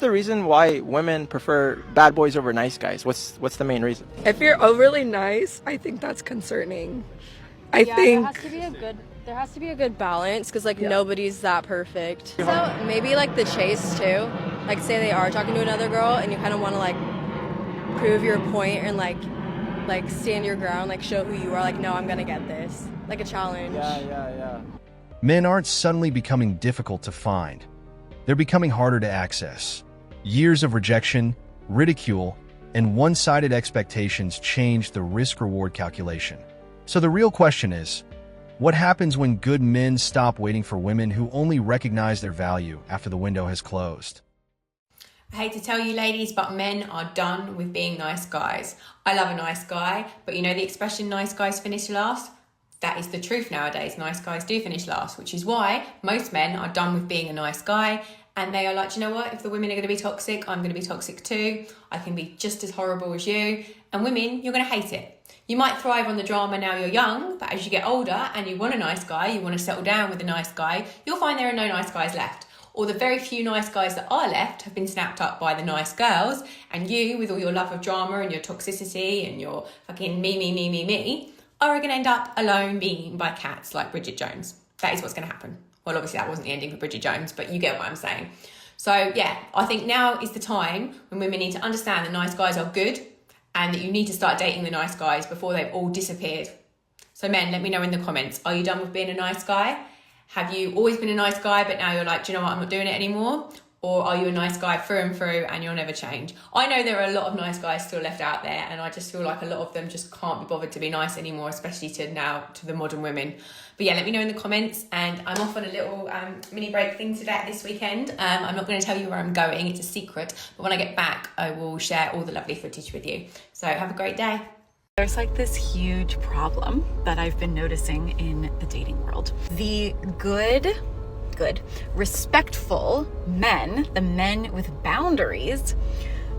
the reason why women prefer bad boys over nice guys? What's the main reason? If you're overly nice, I think that's concerning. I think there has to be a good balance, because like nobody's that perfect. So maybe like the chase too. Like say they are talking to another girl and you kind of want to like prove your point and like stand your ground, like show who you are, like no, I'm gonna get this, like a challenge. Yeah. Men aren't suddenly becoming difficult to find. They're becoming harder to access. Years of rejection, ridicule, and one-sided expectations change the risk-reward calculation. So the real question is, what happens when good men stop waiting for women who only recognize their value after the window has closed? I hate to tell you ladies, but men are done with being nice guys. I love a nice guy, but you know the expression nice guys finish last? That is the truth nowadays. Nice guys do finish last, which is why most men are done with being a nice guy, and they are like, you know what, if the women are going to be toxic, I'm going to be toxic too. I can be just as horrible as you. And women, you're going to hate it. You might thrive on the drama now you're young, but as you get older and you want a nice guy, you want to settle down with a nice guy, you'll find there are no nice guys left. Or the very few nice guys that are left have been snapped up by the nice girls, and you, with all your love of drama and your toxicity and your fucking me, are going to end up alone being eaten by cats like Bridget Jones. That is what's going to happen. Well, obviously that wasn't the ending for Bridget Jones, but you get what I'm saying. So yeah, I think now is the time when women need to understand that nice guys are good and that you need to start dating the nice guys before they've all disappeared. So men, let me know in the comments, are you done with being a nice guy? Have you always been a nice guy, but now you're like, do you know what, I'm not doing it anymore? Or are you a nice guy through and through and you'll never change? I know there are a lot of nice guys still left out there, and I just feel like a lot of them just can't be bothered to be nice anymore, especially to the modern women. But yeah, let me know in the comments, and I'm off on a little mini break thing today this weekend. I'm not going to tell you where I'm going, it's a secret, but when I get back, I will share all the lovely footage with you. So have a great day. There's like this huge problem that I've been noticing in the dating world. The good, respectful men, the men with boundaries,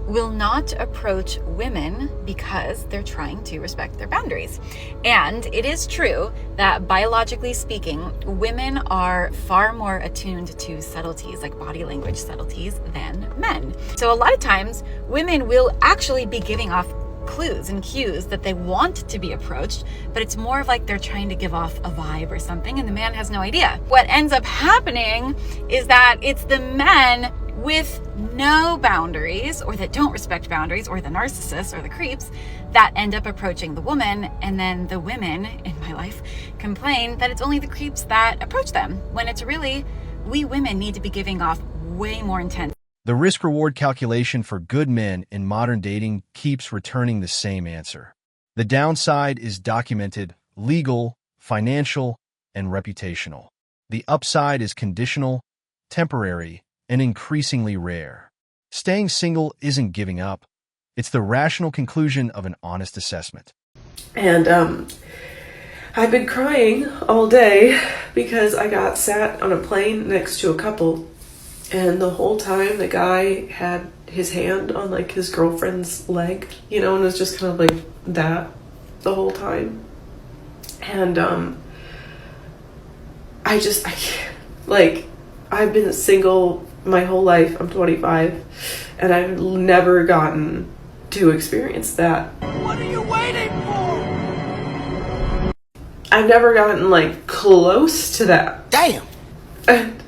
will not approach women because they're trying to respect their boundaries. And it is true that biologically speaking, women are far more attuned to subtleties, like body language subtleties, than men. So a lot of times, women will actually be giving off clues and cues that they want to be approached, but it's more of like they're trying to give off a vibe or something, and the man has no idea. What ends up happening is that it's the men with no boundaries, or that don't respect boundaries, or the narcissists or the creeps, that end up approaching the woman, and then the women in my life complain that it's only the creeps that approach them, when it's really we women need to be giving off way more intense. The risk-reward calculation for good men in modern dating keeps returning the same answer. The downside is documented, legal, financial, and reputational. The upside is conditional, temporary, and increasingly rare. Staying single isn't giving up. It's the rational conclusion of an honest assessment. And I've been crying all day because I got sat on a plane next to a couple, and the whole time the guy had his hand on like his girlfriend's leg, you know, and it was just kind of like that the whole time. And I can't, like, I've been single my whole life. I'm 25, and I've never gotten to experience that. What are you waiting for? I've never gotten like close to that. Damn. And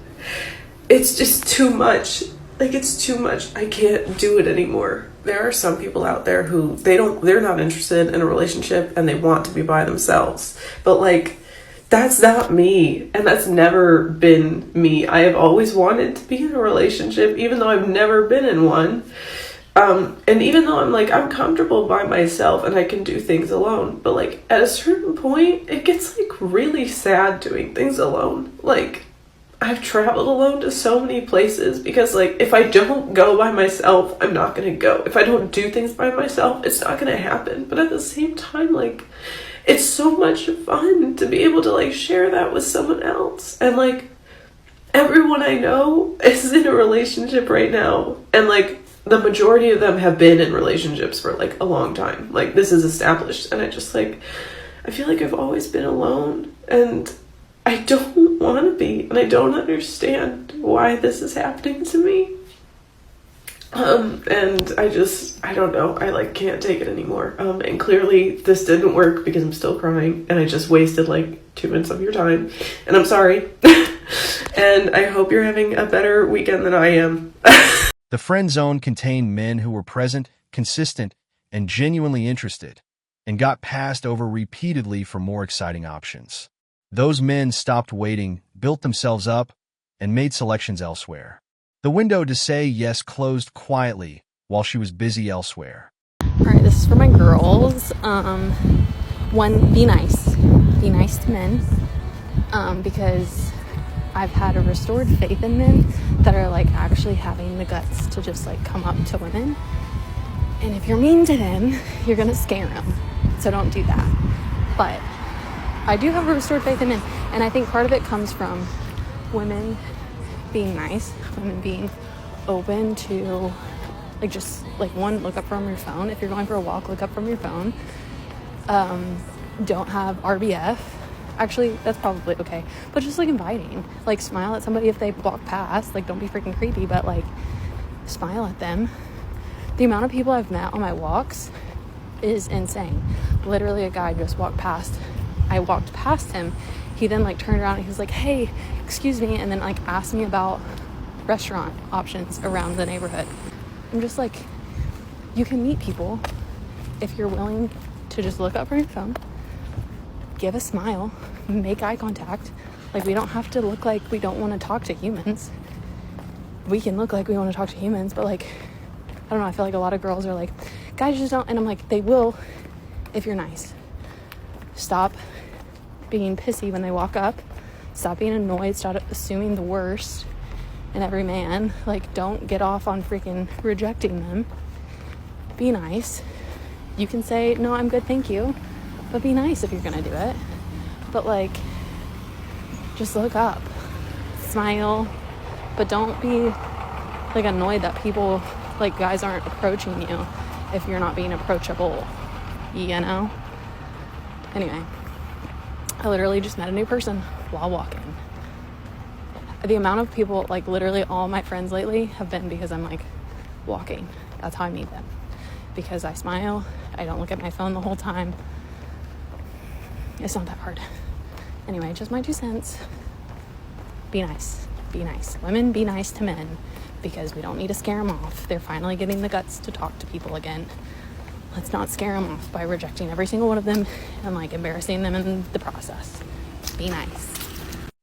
it's just too much. Like, it's too much. I can't do it anymore. There are some people out there who they're not interested in a relationship and they want to be by themselves. But like, that's not me, and that's never been me. I have always wanted to be in a relationship, even though I've never been in one. And even though I'm comfortable by myself and I can do things alone, but like at a certain point, it gets like really sad doing things alone. Like, I've traveled alone to so many places because like, if I don't go by myself, I'm not gonna go. If I don't do things by myself, it's not gonna happen. But at the same time, like, it's so much fun to be able to like share that with someone else. And like, everyone I know is in a relationship right now, and like the majority of them have been in relationships for like a long time. Like, this is established, and I feel like I've always been alone, and I don't want to be, and I don't understand why this is happening to me. And I don't know, I like can't take it anymore. And clearly this didn't work because I'm still crying and I just wasted like 2 minutes of your time, and I'm sorry. And I hope you're having a better weekend than I am. The friend zone contained men who were present, consistent, and genuinely interested, and got passed over repeatedly for more exciting options. Those men stopped waiting, built themselves up, and made selections elsewhere. The window to say yes closed quietly while she was busy elsewhere. All right, this is for my girls. One, be nice. Be nice to men. Because I've had a restored faith in men that are like actually having the guts to just like come up to women. And if you're mean to them, you're gonna scare them. So don't do that. But I do have a restored faith in men. And I think part of it comes from women being nice, women being open to like just like one, look up from your phone. If you're going for a walk, look up from your phone. Don't have RBF. Actually, that's probably okay. But just like inviting, like smile at somebody if they walk past. Like don't be freaking creepy, but like smile at them. The amount of people I've met on my walks is insane. Literally a guy just walked past. I walked past him. He then like turned around and he was like, hey, excuse me, and then like asked me about restaurant options around the neighborhood. I'm just like, you can meet people if you're willing to just look up from your phone, give a smile, make eye contact. Like we don't have to look like we don't want to talk to humans. We can look like we want to talk to humans, but like, I don't know, I feel like a lot of girls are like, guys just don't, and I'm like, they will if you're nice. Stop being pissy when they walk up. Stop being annoyed. Stop assuming the worst in every man. Like, don't get off on freaking rejecting them. Be nice. You can say, no, I'm good, thank you. But be nice if you're gonna do it. But like, just look up. Smile. But don't be like annoyed that people, like guys aren't approaching you if you're not being approachable. You know? Anyway. I literally just met a new person while walking. The amount of people, like literally all my friends lately have been because I'm like walking. That's how I meet them. Because I smile, I don't look at my phone the whole time. It's not that hard. Anyway, just my 2 cents. Be nice. Be nice. Women, be nice to men because we don't need to scare them off. They're finally getting the guts to talk to people again. Let's not scare them off by rejecting every single one of them and like embarrassing them in the process. Be nice.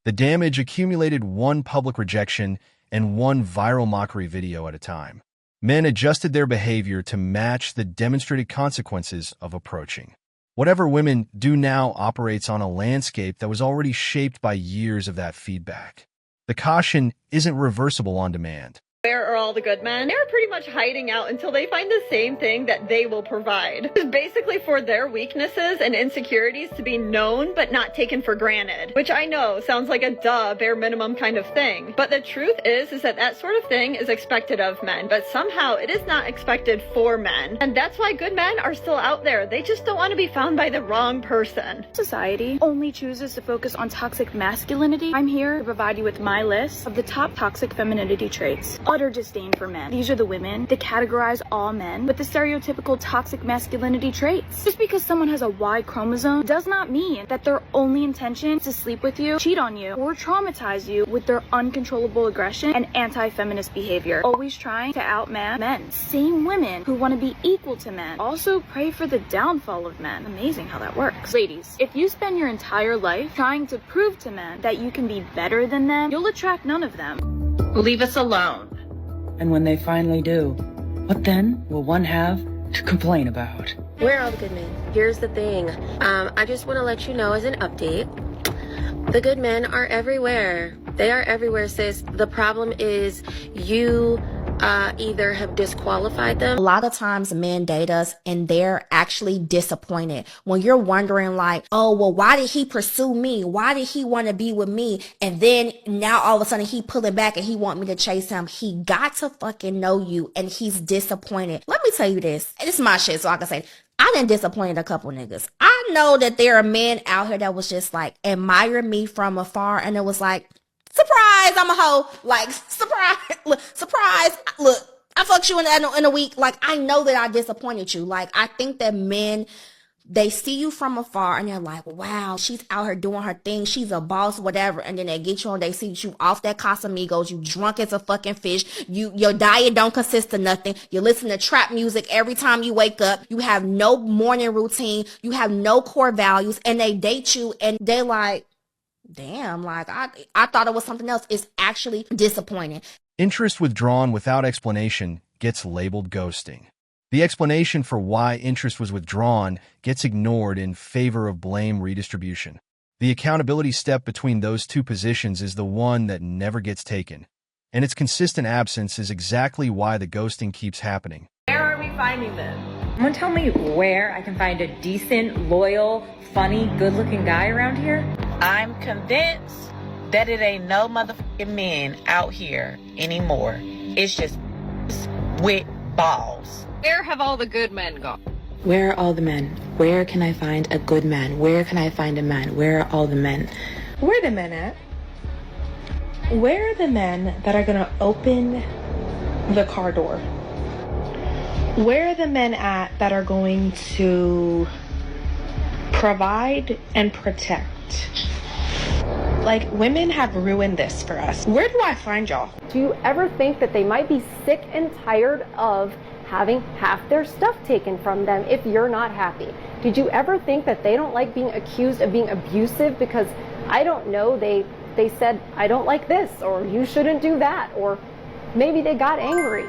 The damage accumulated one public rejection and one viral mockery video at a time. Men adjusted their behavior to match the demonstrated consequences of approaching. Whatever women do now operates on a landscape that was already shaped by years of that feedback. The caution isn't reversible on demand. Where are all the good men? They're pretty much hiding out until they find the same thing that they will provide. It's basically for their weaknesses and insecurities to be known but not taken for granted. Which I know sounds like a bare minimum kind of thing. But the truth is that that sort of thing is expected of men, but somehow it is not expected for men. And that's why good men are still out there. They just don't want to be found by the wrong person. Society only chooses to focus on toxic masculinity. I'm here to provide you with my list of the top toxic femininity traits. Utter disdain for men. These are the women that categorize all men with the stereotypical toxic masculinity traits. Just because someone has a Y chromosome does not mean that their only intention is to sleep with you, cheat on you, or traumatize you with their uncontrollable aggression and anti-feminist behavior. Always trying to outman men. Same women who want to be equal to men also pray for the downfall of men. Amazing how that works. Ladies, if you spend your entire life trying to prove to men that you can be better than them, you'll attract none of them. Leave us alone. And when they finally do, what then will one have to complain about? Where are all the good men? Here's the thing. I just want to let you know as an update, the good men are everywhere. They are everywhere, sis. The problem is you either have disqualified them. A lot of times men date us and they're actually disappointed. When you're wondering like, oh, well, why did he pursue me? Why did he want to be with me? And then now all of a sudden he pulling back and he want me to chase him. He got to fucking know you and he's disappointed. Let me tell you this. This is my shit, so I can say, I done disappointed a couple niggas. I know that there are men out here that was just like admire me from afar and it was like, surprise, I'm a hoe. Like, surprise, look, I fucked you in a week. Like, I know that I disappointed you. Like, I think that men, they see you from afar and they're like, wow, she's out here doing her thing. She's a boss, whatever. And then they get you on, they see you off that Casamigos. You drunk as a fucking fish. Your diet don't consist of nothing. You listen to trap music every time you wake up. You have no morning routine. You have no core values. And they date you and they're like, damn, like, I thought it was something else. It's actually disappointing. Interest withdrawn without explanation gets labeled ghosting. The explanation for why interest was withdrawn gets ignored in favor of blame redistribution. The accountability step between those two positions is the one that never gets taken, and its consistent absence is exactly why the ghosting keeps happening. Where are we finding them? Someone tell me where I can find a decent, loyal, funny, good-looking guy around here? I'm convinced that it ain't no motherfucking men out here anymore. It's just with balls. Where have all the good men gone? Where are all the men? Where can I find a good man? Where can I find a man? Where are all the men? Where are the men at? Where are the men that are gonna open the car door? Where are the men at that are going to provide and protect? Like, women have ruined this for us. Where do I find y'all? Do you ever think that they might be sick and tired of having half their stuff taken from them if you're not happy? Did you ever think that they don't like being accused of being abusive because, I don't know, they said, I don't like this, or you shouldn't do that, or maybe they got angry?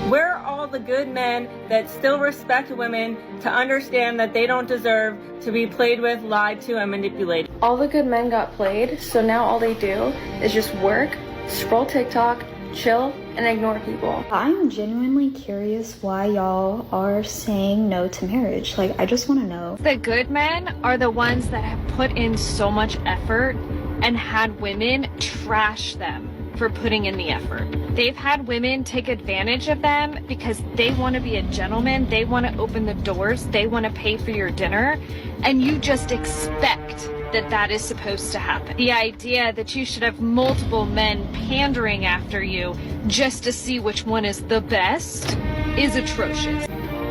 Where are all the good men that still respect women to understand that they don't deserve to be played with, lied to, and manipulated? All the good men got played, so now all they do is just work, scroll TikTok, chill, and ignore people. I'm genuinely curious why y'all are saying no to marriage. Like, I just want to know. The good men are the ones that have put in so much effort and had women trash them for putting in the effort. They've had women take advantage of them because they want to be a gentleman, they want to open the doors, they want to pay for your dinner, and you just expect that is supposed to happen. The idea that you should have multiple men pandering after you just to see which one is the best is atrocious.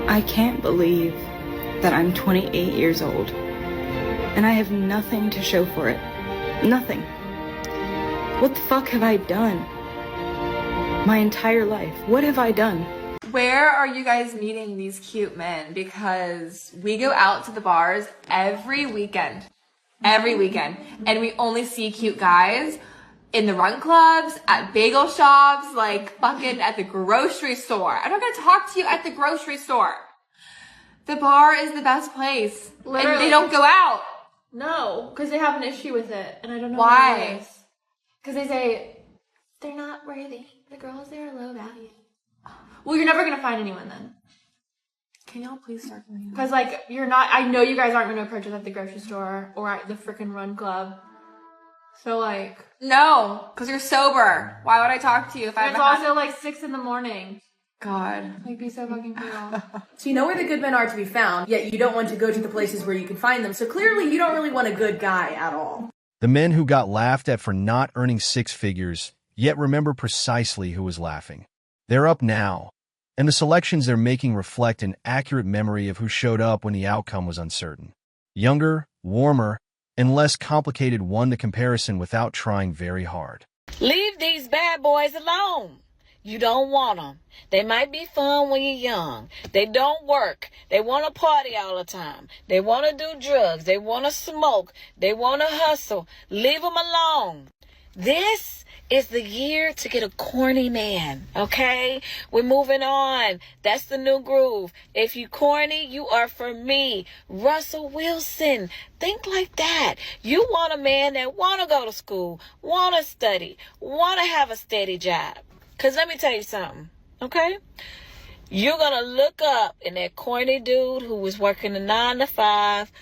I can't believe that I'm 28 years old and I have nothing to show for it. Nothing. What the fuck have I done? My entire life. What have I done? Where are you guys meeting these cute men? Because we go out to the bars every weekend. And we only see cute guys in the run clubs, at bagel shops, like fucking at the grocery store. I'm not gonna talk to you at the grocery store. The bar is the best place. Literally. And they don't go out. No, because they have an issue with it, and I don't know why. Because they say, they're not worthy. The girls there are low value. Well, you're never gonna find anyone then. Can y'all please start doing that? Because, like, you're not, I know you guys aren't going to approach us at the grocery store or at the frickin' run club. So, like. No, because you're sober. Why would I talk to you if I haven't It's also, like, 6 in the morning. God. Like, be so fucking cool. So you know where the good men are to be found, yet you don't want to go to the places where you can find them. So clearly you don't really want a good guy at all. The men who got laughed at for not earning 6 figures, yet remember precisely who was laughing. They're up now. And the selections they're making reflect an accurate memory of who showed up when the outcome was uncertain. Younger, warmer, and less complicated won the comparison without trying very hard. Leave these bad boys alone. You don't want them. They might be fun when you're young. They don't work. They want to party all the time. They want to do drugs. They want to smoke. They want to hustle. Leave them alone. This is the year to get a corny man, okay? We're moving on. That's the new groove. If you corny, you are for me. Russell Wilson. Think like that. You want a man that want to go to school, want to study, want to have a steady job. Because let me tell you something, okay? You're going to look up in that corny dude who was working a 9 to 5,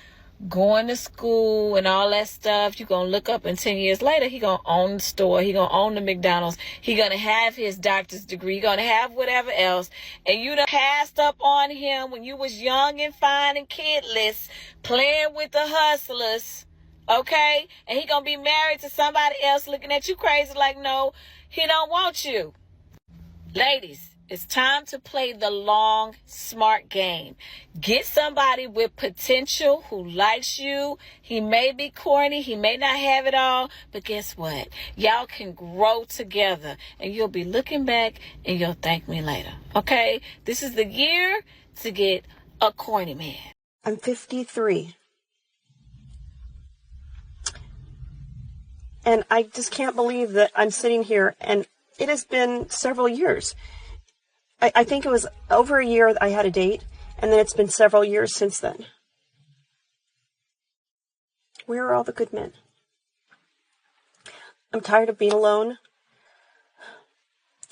going to school and all that stuff. You're going to look up and 10 years later, he going to own the store. He going to own the McDonald's. He going to have his doctor's degree. He going to have whatever else. And you done passed up on him when you was young and fine and kidless, playing with the hustlers, okay? And he going to be married to somebody else looking at you crazy like, no, he don't want you. Ladies, It's time to play the long, smart game. Get somebody with potential who likes you. He may be corny. He may not have it all. But guess what? Y'all can grow together. And you'll be looking back and you'll thank me later. Okay? This is the year to get a corny man. I'm 53. And I just can't believe that I'm sitting here, and it has been several years. I think it was over a year that I had a date, and then it's been several years since then. Where are all the good men? I'm tired of being alone.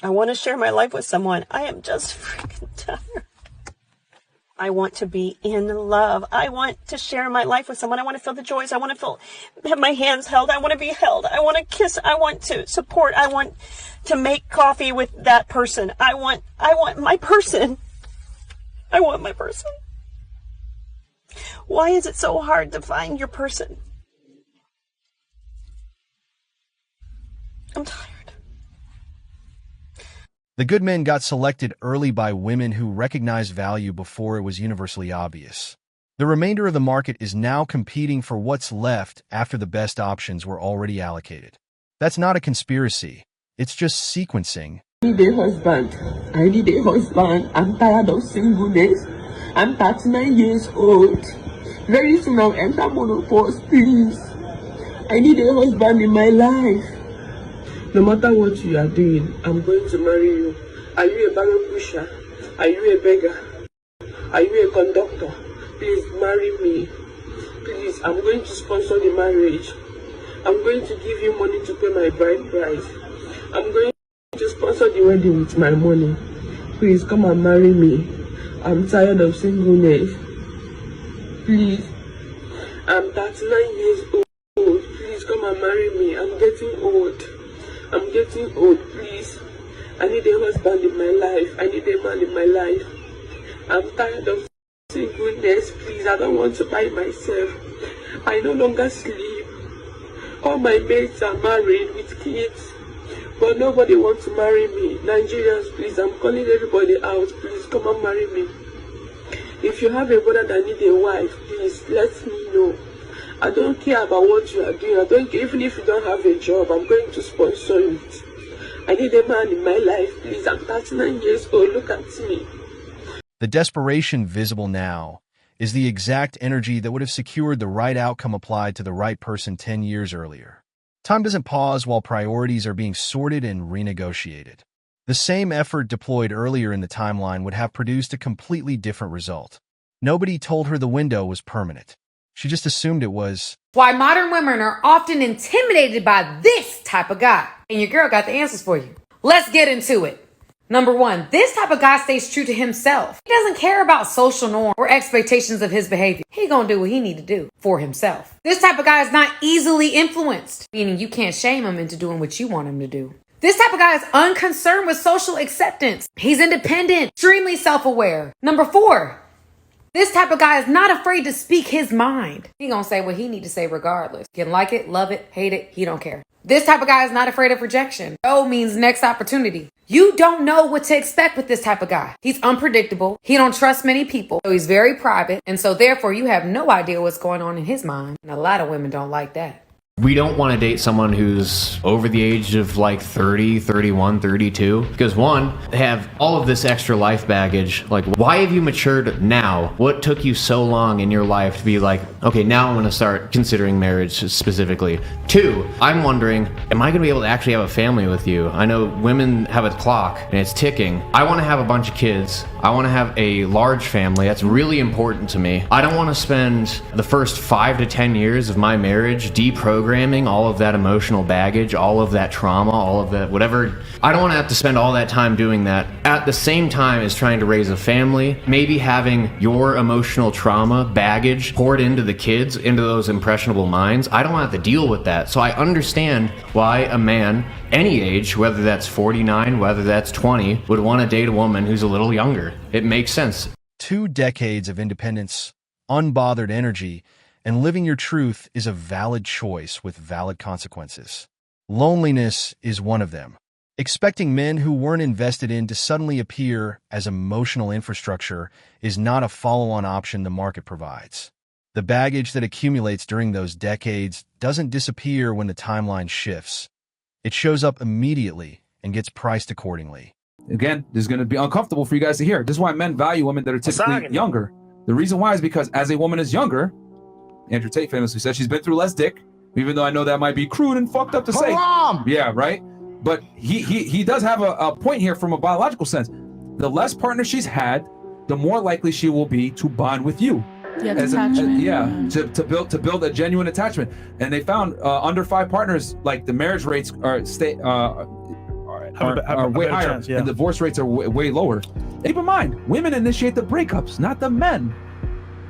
I want to share my life with someone. I am just freaking tired. I want to be in love. I want to share my life with someone. I want to feel the joys. I want to have my hands held. I want to be held. I want to kiss. I want to support. I want to make coffee with that person. I want my person. I want my person. Why is it so hard to find your person? I'm tired. The good men got selected early by women who recognized value before it was universally obvious. The remainder of the market is now competing for what's left after the best options were already allocated. That's not a conspiracy. It's just sequencing. I need a husband. I need a husband. I'm tired of singleness. I'm 39 years old. Very soon I'll enter menopause, please. I need a husband in my life. No matter what you are doing, I'm going to marry you. Are you a barrel pusher? Are you a beggar? Are you a conductor? Please marry me. Please, I'm going to sponsor the marriage. I'm going to give you money to pay my bride price. I'm going to sponsor the wedding with my money. Please come and marry me. I'm tired of singleness. Please, I'm 39 years old. Please come and marry me. I'm getting old. I'm getting old, please. I need a husband in my life. I need a man in my life. I'm tired of singleness, please. I don't want to buy myself. I no longer sleep. All my mates are married with kids, but nobody wants to marry me. Nigerians, please, I'm calling everybody out. Please come and marry me. If you have a brother that needs a wife, please let me know. I don't care about what you are doing. I don't care. Even if you don't have a job, I'm going to sponsor it. I need a man in my life, please. I'm 39 years old. Look at me. The desperation visible now is the exact energy that would have secured the right outcome applied to the right person 10 years earlier. Time doesn't pause while priorities are being sorted and renegotiated. The same effort deployed earlier in the timeline would have produced a completely different result. Nobody told her the window was permanent. She just assumed it was. Why modern women are often intimidated by this type of guy. And your girl got the answers for you. Let's get into it. Number one, this type of guy stays true to himself. He doesn't care about social norms or expectations of his behavior. He gonna do what he need to do for himself. This type of guy is not easily influenced, meaning you can't shame him into doing what you want him to do. This type of guy is unconcerned with social acceptance. He's independent, extremely self-aware. Number four, this type of guy is not afraid to speak his mind. He gonna say what he need to say regardless. Can like it, love it, hate it, he don't care. This type of guy is not afraid of rejection. No means next opportunity. You don't know what to expect with this type of guy. He's unpredictable. He don't trust many people. So he's very private. And so therefore you have no idea what's going on in his mind. And a lot of women don't like that. We don't want to date someone who's over the age of like 30, 31, 32. Because one, they have all of this extra life baggage. Like, why have you matured now? What took you so long in your life to be like, okay, now I'm going to start considering marriage specifically? Two, I'm wondering, am I going to be able to actually have a family with you? I know women have a clock and it's ticking. I want to have a bunch of kids. I want to have a large family. That's really important to me. I don't want to spend the first 5 to 10 years of my marriage deprogramming all of that emotional baggage, all of that trauma, all of that whatever. I don't want to have to spend all that time doing that at the same time as trying to raise a family, maybe having your emotional trauma baggage poured into the kids, into those impressionable minds. I don't want to have to deal with that. So I understand why a man, any age, whether that's 49, whether that's 20, would want to date a woman who's a little younger. It makes sense. 2 decades of independence, unbothered energy, and living your truth is a valid choice with valid consequences. Loneliness is one of them. Expecting men who weren't invested in to suddenly appear as emotional infrastructure is not a follow-on option the market provides. The baggage that accumulates during those decades doesn't disappear when the timeline shifts. It shows up immediately and gets priced accordingly. Again, this is going to be uncomfortable for you guys to hear. This is why men value women that are typically younger. The reason why is because as a woman is younger, Andrew Tate famously said she's been through less dick, even though I know that might be crude and fucked up to say. Yeah, right? But he does have a point here from a biological sense. The less partners she's had, the more likely she will be to bond with you. Yeah, attachment. To build a genuine attachment. And they found under 5 partners, like the marriage rates are way higher, and divorce rates are way lower. Keep in mind, women initiate the breakups, not the men.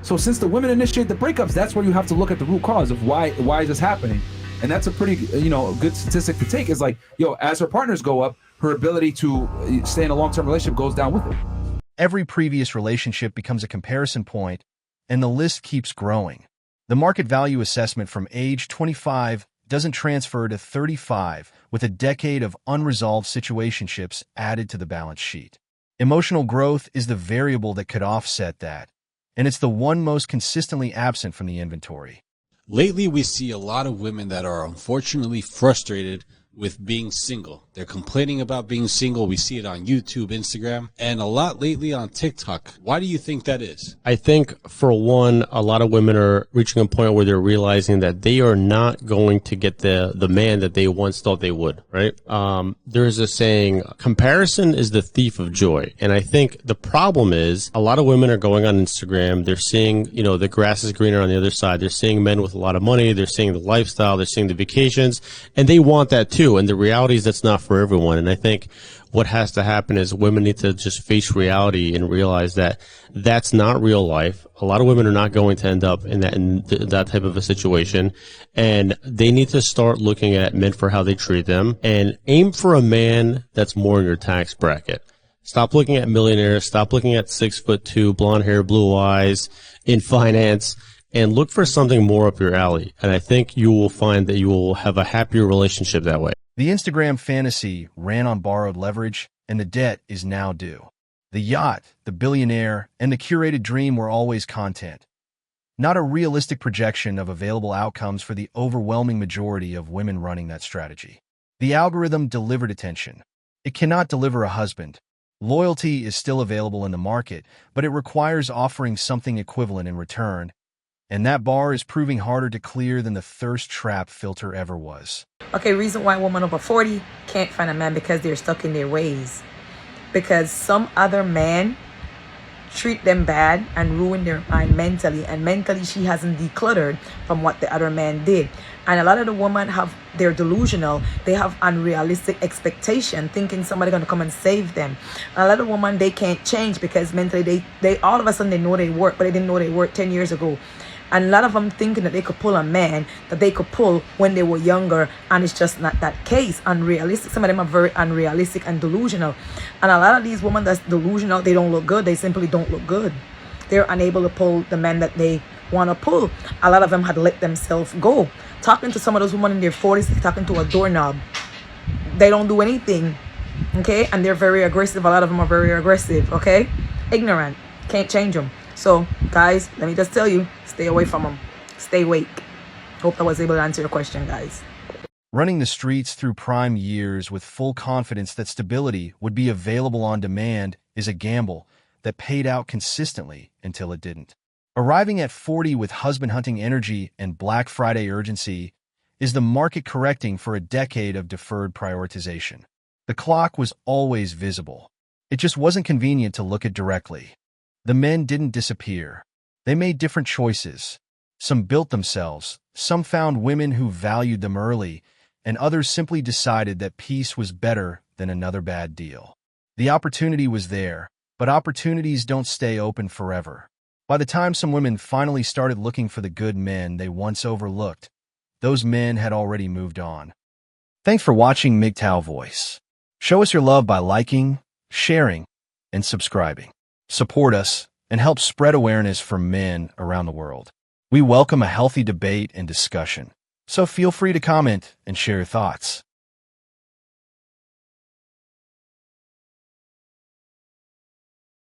So since the women initiate the breakups, that's where you have to look at the root cause of why is this happening. And that's a pretty, good statistic to take, is like, as her partners go up, her ability to stay in a long-term relationship goes down with it. Every previous relationship becomes a comparison point, and the list keeps growing. The market value assessment from age 25 doesn't transfer to 35, with a decade of unresolved situationships added to the balance sheet. Emotional growth is the variable that could offset that, and it's the one most consistently absent from the inventory. Lately, we see a lot of women that are unfortunately frustrated with being single. They're complaining about being single. We see it on YouTube, Instagram, and a lot lately on TikTok. Why do you think that is? I think, for one, a lot of women are reaching a point where they're realizing that they are not going to get the man that they once thought they would, right? There's a saying, comparison is the thief of joy. And I think the problem is a lot of women are going on Instagram. They're seeing, the grass is greener on the other side. They're seeing men with a lot of money. They're seeing the lifestyle. They're seeing the vacations, and they want that too. And the reality is that's not for everyone. And I think what has to happen is women need to just face reality and realize that that's not real life. A lot of women are not going to end up in that type of a situation. And they need to start looking at men for how they treat them and aim for a man that's more in your tax bracket. Stop looking at millionaires. Stop looking at 6'2", blonde hair, blue eyes in finance, and look for something more up your alley. And I think you will find that you will have a happier relationship that way. The Instagram fantasy ran on borrowed leverage, and the debt is now due. The yacht, the billionaire, and the curated dream were always content, not a realistic projection of available outcomes for the overwhelming majority of women running that strategy. The algorithm delivered attention. It cannot deliver a husband. Loyalty is still available in the market, but it requires offering something equivalent in return, and that bar is proving harder to clear than the thirst trap filter ever was. Okay, reason why women over 40 can't find a man, because they're stuck in their ways. Because some other man treat them bad and ruin their mind mentally, and mentally she hasn't decluttered from what the other man did. And a lot of the women they're delusional. They have unrealistic expectation, thinking somebody's going to come and save them. And a lot of women, they can't change because mentally they all of a sudden they know they work, but they didn't know they worked 10 years ago. And a lot of them thinking that they could pull a man that they could pull when they were younger, and it's just not that case. Unrealistic. Some of them are very unrealistic and delusional. And a lot of these women that's delusional, they don't look good. They simply don't look good. They're unable to pull the men that they want to pull. A lot of them had let themselves go. Talking to some of those women in their 40s, talking to a doorknob. They don't do anything, okay? And they're very aggressive. A lot of them are very aggressive, okay? Ignorant. Can't change them. So, guys, let me just tell you, stay away from them. Stay awake. Hope I was able to answer your question, guys. Running the streets through prime years with full confidence that stability would be available on demand is a gamble that paid out consistently until it didn't. Arriving at 40 with husband-hunting energy and Black Friday urgency is the market correcting for a decade of deferred prioritization. The clock was always visible. It just wasn't convenient to look at directly. The men didn't disappear. They made different choices. Some built themselves, some found women who valued them early, and others simply decided that peace was better than another bad deal. The opportunity was there, but opportunities don't stay open forever. By the time some women finally started looking for the good men they once overlooked, those men had already moved on. Thanks for watching MGTOW Voice. Show us your love by liking, sharing, and subscribing. Support us and help spread awareness for men around the world. We welcome a healthy debate and discussion, so feel free to comment and share your thoughts.